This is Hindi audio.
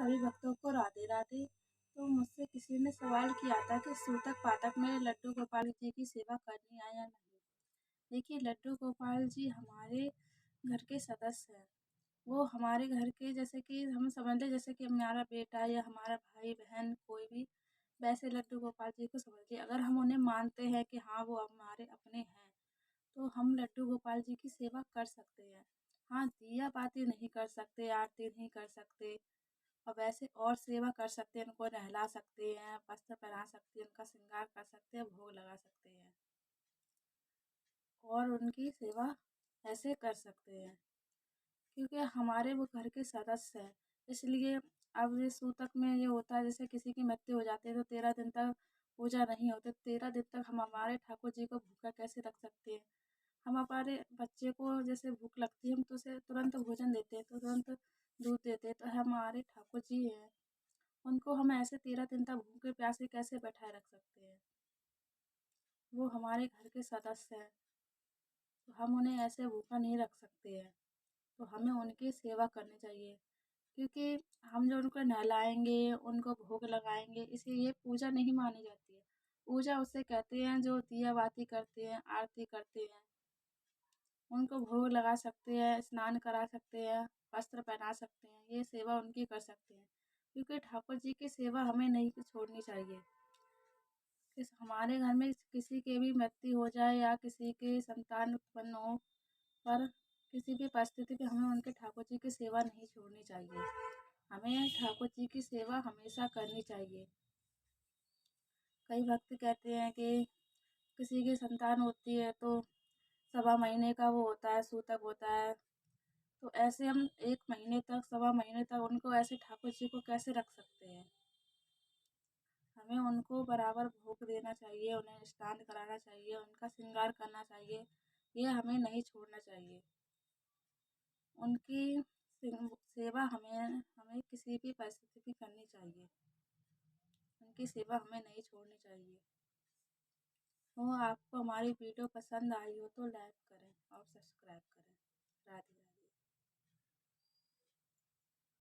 सभी भक्तों को राधे राधे। तो मुझसे किसी ने सवाल किया था कि सूतक पातक में लड्डू गोपाल जी की सेवा करनी है या नहीं। देखिए, लड्डू गोपाल जी हमारे घर के सदस्य हैं। वो हमारे घर के, जैसे कि हम समझ लें जैसे कि हमारा बेटा या हमारा भाई बहन कोई भी, वैसे लड्डू गोपाल जी को समझिए। अगर हम उन्हें मानते हैं कि हाँ वो हमारे अपने हैं, तो हम लड्डू गोपाल जी की सेवा कर सकते हैं। हाँ, दिया बाती नहीं कर सकते, आरती नहीं कर सकते, और वैसे और सेवा कर सकते हैं। उनको नहला सकते हैं, वस्त्र पहना सकते हैं, उनका श्रृंगार कर सकते हैं, भोग लगा सकते हैं और उनकी सेवा ऐसे कर सकते हैं क्योंकि हमारे वो घर के सदस्य हैं। इसलिए अब ये सूतक में ये होता है, जैसे किसी की मृत्यु हो जाती है तो 13 दिन तक पूजा नहीं होती। 13 दिन तक हम हमारे ठाकुर जी को भूखा कैसे रख सकते हैं। हम हमारे बच्चे को जैसे भूख लगती है, हम तो उसे तुरंत भोजन देते हैं, तो तुरंत दूध देते हैं, तो हमारे ठाकुर जी हैं, उनको हम ऐसे 13 दिन तक भूखे प्यासे कैसे बैठाए रख सकते हैं। वो हमारे घर के सदस्य हैं, तो हम उन्हें ऐसे भूखा नहीं रख सकते हैं। तो हमें उनकी सेवा करनी चाहिए, क्योंकि हम जो उनको नहलाएंगे, उनको भोग लगाएंगे, इसे ये पूजा नहीं मानी जाती है। पूजा उसे कहते हैं जो दिया बाती करते हैं, आरती करते हैं, उनको भोग लगा सकते हैं, स्नान करा सकते हैं, वस्त्र पहना सकते हैं, ये सेवा उनकी कर सकते हैं। क्योंकि ठाकुर जी की सेवा हमें नहीं छोड़नी चाहिए। हमारे घर में किसी के भी मृत्यु हो जाए या किसी के संतान उत्पन्न हो, पर किसी भी परिस्थिति में हमें उनके ठाकुर जी की सेवा नहीं छोड़नी चाहिए। हमें ठाकुर जी की सेवा हमेशा करनी चाहिए। कई भक्त कहते हैं कि किसी की संतान होती है तो सवा महीने का वो होता है, सूतक होता है, तो ऐसे हम 1 महीने तक, सवा महीने तक उनको ऐसे ठाकुर जी को कैसे रख सकते हैं। हमें उनको बराबर भोग देना चाहिए, उन्हें स्नान कराना चाहिए, उनका श्रृंगार करना चाहिए, ये हमें नहीं छोड़ना चाहिए। उनकी सेवा हमें हमें किसी भी परिस्थिति में करनी चाहिए। उनकी सेवा हमें नहीं छोड़नी चाहिए। तो आपको हमारी वीडियो पसंद आई हो तो लाइक करें और सब्सक्राइब करें। राधे राधे।